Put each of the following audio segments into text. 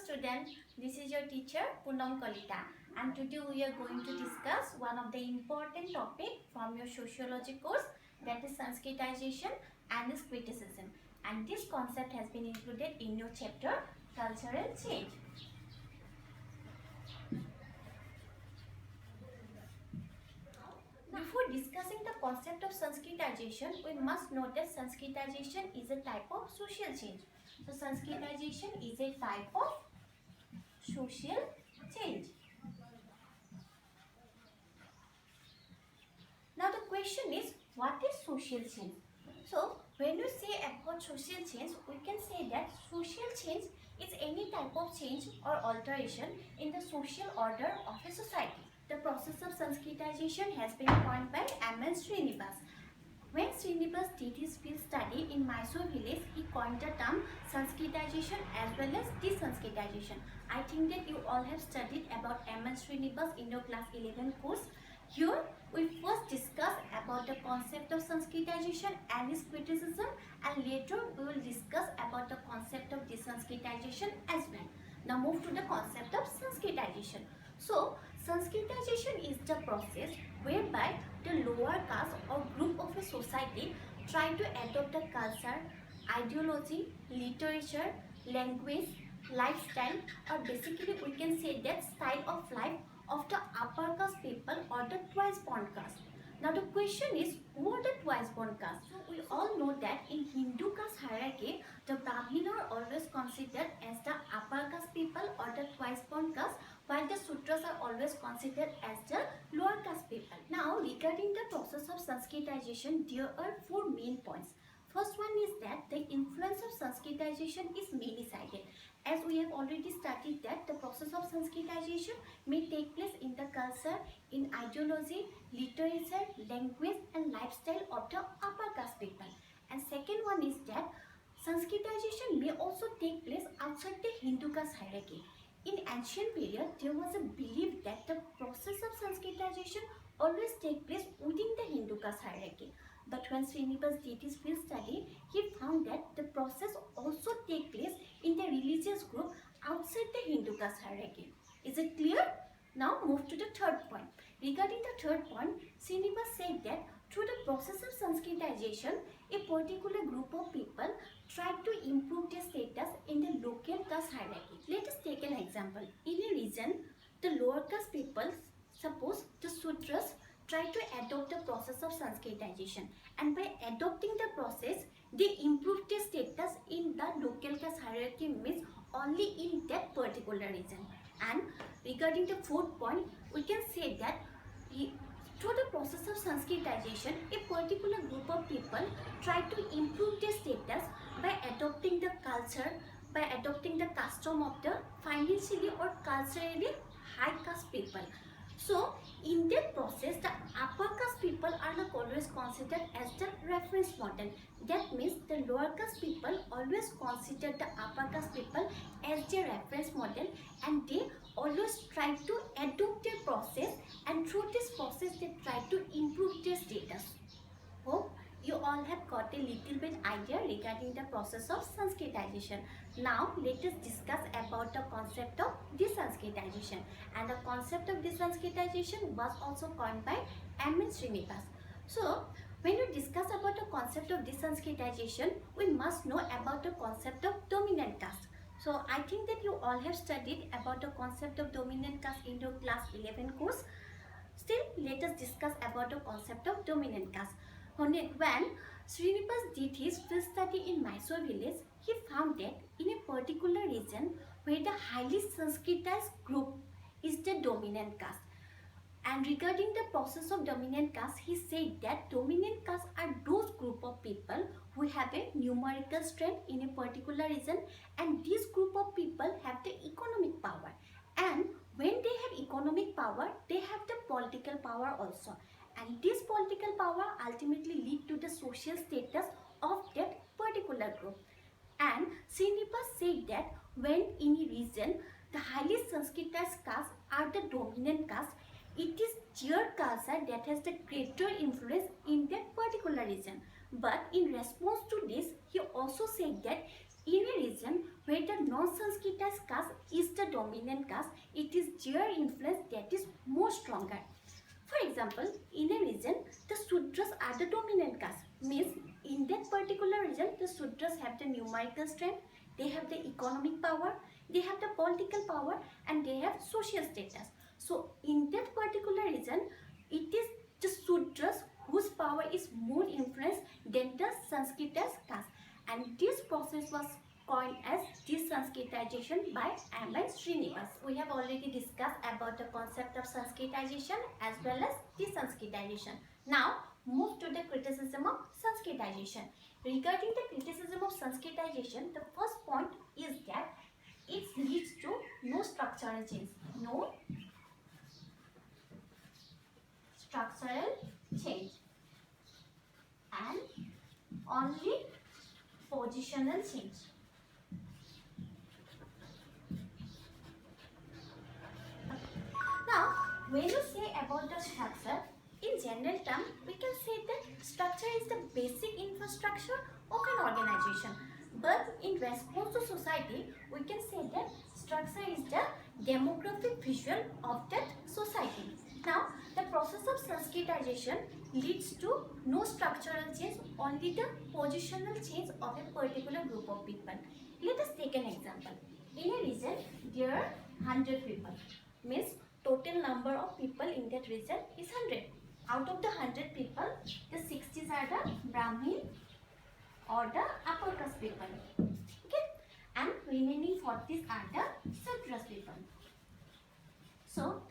student, this is your teacher Punam Kalita, and today we are going to discuss one of the important topic from your sociology course, that is Sanskritization and its criticism, and this concept has been included in your chapter Cultural Change. Before discussing the concept of Sanskritization, we must note that Sanskritization is a type of social change. So Sanskritization is a type of social change. Now the question is, what is social change? So when we say about social change, we can say that social change is any type of change or alteration in the social order of a society. The process of Sanskritization has been coined by M.N. Srinivas. When Srinivas did his field study in Mysore village, he coined the term Sanskritization as well as De-Sanskritisation. I think that you all have studied about M.N. Srinivas in your class 11 course. Here we first discuss about the concept of Sanskritization and its criticism, and later we will discuss about the concept of De-Sanskritisation as well. Now move to the concept of Sanskritization. So Sanskritization is the process whereby the lower caste or group of a society try to adopt the culture, ideology, literature, language, lifestyle, or basically we can say that style of life of the upper caste people or the twice born caste. Now the question is, who are the twice born caste? So we all know that in Hindu caste hierarchy, the Brahmin are always considered as the upper caste people or the twice born caste, while the Sudras are always considered as the lower caste people. Now regarding the process of Sanskritization, there are four main points. First one is that the influence of Sanskritization is many-sided. As we have already studied that the process of Sanskritization may take place in the culture, in ideology, literature, language and lifestyle of the upper caste people. And second one is that Sanskritization may also take place outside the Hindu caste hierarchy. In ancient period, there was a belief that the process of Sanskritization always takes place within the Hindu caste hierarchy. But when Srinivas did his field study, he found that the process also takes place in the religious group outside the Hindu caste hierarchy. Is it clear? Now move to the third point. Regarding the third point, Srinivas said that through the process of Sanskritization, a particular group of people tried to improve their status in the local caste hierarchy. Let us take an example. In a region, the lower caste people, suppose the Sudras, try to adopt the process of Sanskritization, and by adopting the process, they improve their status in the local caste hierarchy, means only in that particular region. And regarding the fourth point, we can say that through the process of Sanskritization, a particular group of people try to improve their status by adopting the culture, by adopting the custom of the financially or culturally high caste people. So in that process, the upper caste people are not always considered as the reference model. That means the lower caste people always consider the upper caste people as their reference model, and they always try to adopt their process, and through this process they try to improve their status. Hope you all have got a little bit idea regarding the process of Sanskritization. Now let us discuss about the concept of De-Sanskritisation, and the concept of De-Sanskritisation was also coined by M.N. Srinivas. So when we discuss about the concept of De-Sanskritisation, we must know about the concept of dominant caste. So I think that you all have studied about the concept of dominant caste in your class 11 course. Still, let us discuss about the concept of dominant caste. When Srinivas did his field study in Mysore village, he found that in a particular region where the highly Sanskritized group is the dominant caste. And regarding the process of dominant caste, he said that dominant castes are those group of people who have a numerical strength in a particular region, and this group of people have the economic power. And when they have economic power, they have the political power also. And this political power ultimately lead to the social status of that particular group. And Srinivas said that when in a region the highly Sanskritized castes are the dominant caste, it is their culture that has the greater influence in that particular region. But in response to this, he also said that in a region where the non-Sanskritized castes is the dominant caste, it is their influence that is more stronger. For example, in a region, the Sudras are the dominant caste. Means in that particular region, the Sudras have the numerical strength, they have the economic power, they have the political power, and they have social status. So in that particular region, it is the Sudras whose power is more influenced than the Sanskritas caste. And this process was coined as De-Sanskritisation by M. Srinivas. We have already discussed about the concept of Sanskritization as well as De-Sanskritisation. Now move to the criticism of Sanskritization. Regarding the criticism of Sanskritization, the first point is that it leads to no structural change. No structural change and only positional change. Now, when you say about the structure, in general term, we can say that structure is the basic infrastructure of an organization. But in response to society, we can say that structure is the demographic visual of that society. Now, the process of Sanskritization leads to no structural change, only the positional change of a particular group of people. Let us take an example. In a region, there are 100 people. Means total number of people in that region is 100. Out of the 100 people, the 60s are the Brahmin or the upper caste people. Okay? And remaining 40s are the Sudras people. So,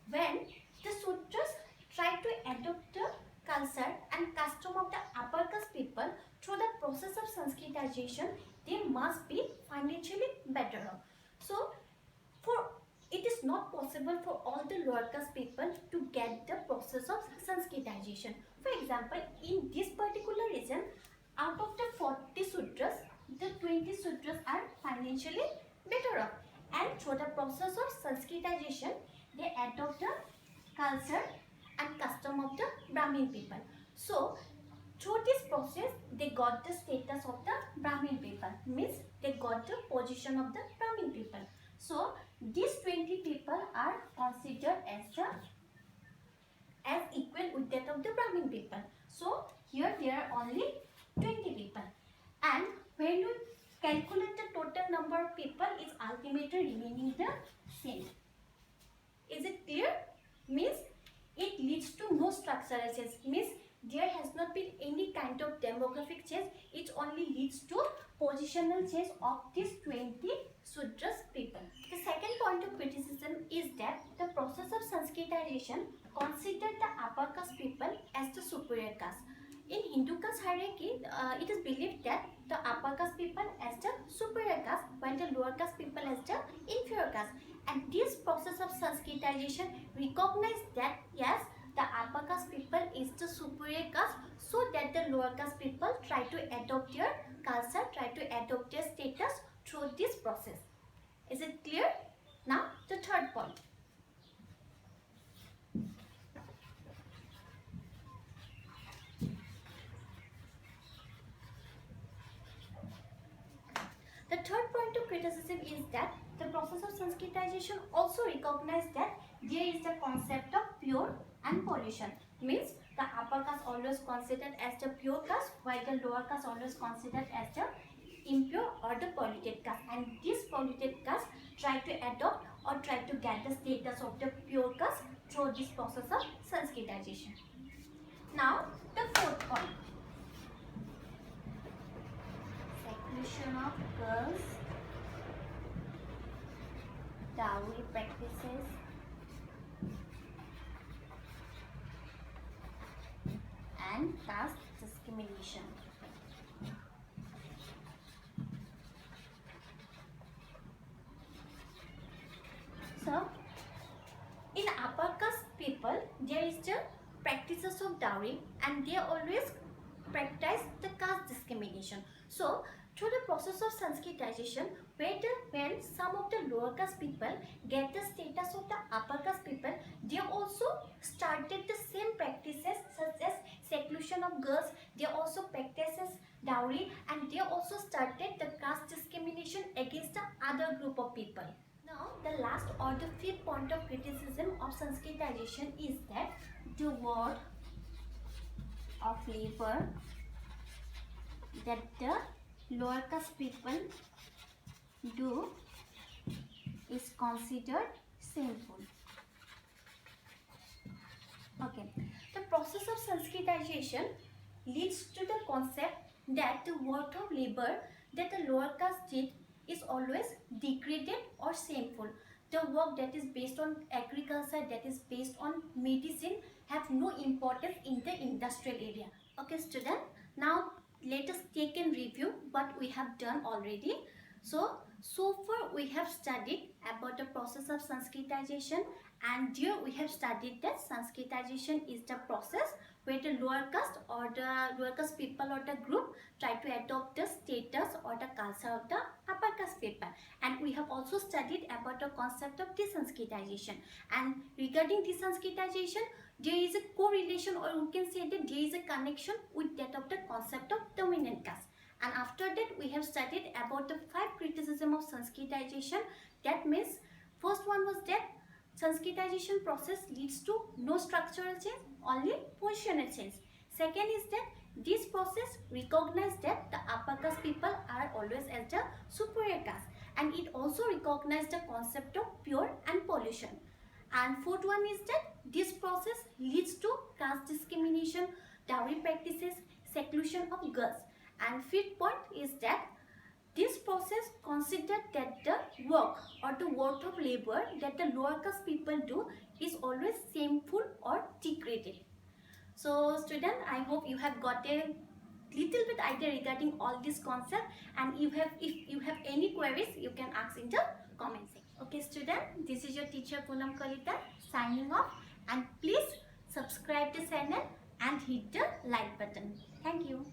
when the Sudras try to adopt the culture and custom of the upper caste people through the process of Sanskritization, they must be financially better off. So, it is not possible for all the lower caste people to get the process of Sanskritization. For example, in this particular region, out of the 40 sutras, the 20 sutras are financially better off. And through the process of Sanskritization, they adopt the culture and custom of the Brahmin people. So, through this process, they got the status of the Brahmin people. Means they got the position of the Brahmin people. So, these 20 people are considered as equal with that of the Brahmin people. So, here there are only 20 people. And when you calculate the total number of people, is ultimately remaining the same. Is it clear? Means it leads to no structural change. Means there has not been any kind of demographic change. It only leads to positional change of these 20 Sudras people. The second point of criticism is that the process of Sanskritization considered the upper caste people as the superior caste. In Hindu caste hierarchy, it is believed that the upper caste people as the superior caste, while the lower caste people as the inferior caste. And this process of Sanskritization recognized that yes, the upper caste people is the superior caste, so that the lower caste people try to adopt their culture, try to adopt their status through this process. Is it clear? Now, the third point. The third point of criticism is that the process of Sanskritization also recognized that there is the concept of pure and pollution. Means the upper caste always considered as the pure caste, while the lower caste always considered as the impure or the polluted caste. And this polluted caste try to adopt or try to get the status of the pure caste through this process of Sanskritization. Now, the fourth point. Seclusion of girls, dowry practices, and caste discrimination. So, in upper caste people, there is the practices of dowry, and they always practice the caste discrimination. So, through the process of Sanskritization, when some of the lower caste people get the status of the upper caste people, they also started the same practices such as seclusion of girls, they also practices dowry, and they also started the caste discrimination against the other group of people. Now, the last or the fifth point of criticism of Sanskritization is that the word of labor that the lower caste people do is considered sinful. Okay, the process of Sanskritization leads to the concept that the work of labor that the lower caste did is always degraded or shameful. The work that is based on agriculture, that is based on medicine, have no importance in the industrial area. Okay, student, now let us take and review what we have done already. So far we have studied about the process of Sanskritization, and here we have studied that Sanskritization is the process where the lower caste or the lower caste people or the group try to adopt the status or the culture of the upper caste people. And we have also studied about the concept of De-Sanskritisation. And regarding De-Sanskritisation, there is a correlation, or we can say that there is a connection with that of the concept of dominant caste. And after that, we have studied about the 5 criticism of Sanskritization. That means, first one was that Sanskritization process leads to no structural change, only positional change. Second is that this process recognizes that the upper caste people are always as the superior caste, and it also recognizes the concept of pure and pollution. And fourth one is that this process leads to caste discrimination, dowry practices, seclusion of girls. And fifth point is that this process considered that the work or the work of labor that the lower caste people do is always shameful or degraded. So student, I hope you have got a little bit idea regarding all this concept, and if you have any queries, you can ask in the comment section. Okay student, this is your teacher Poonam Kalita signing off, and please subscribe the channel and hit the like button. Thank you.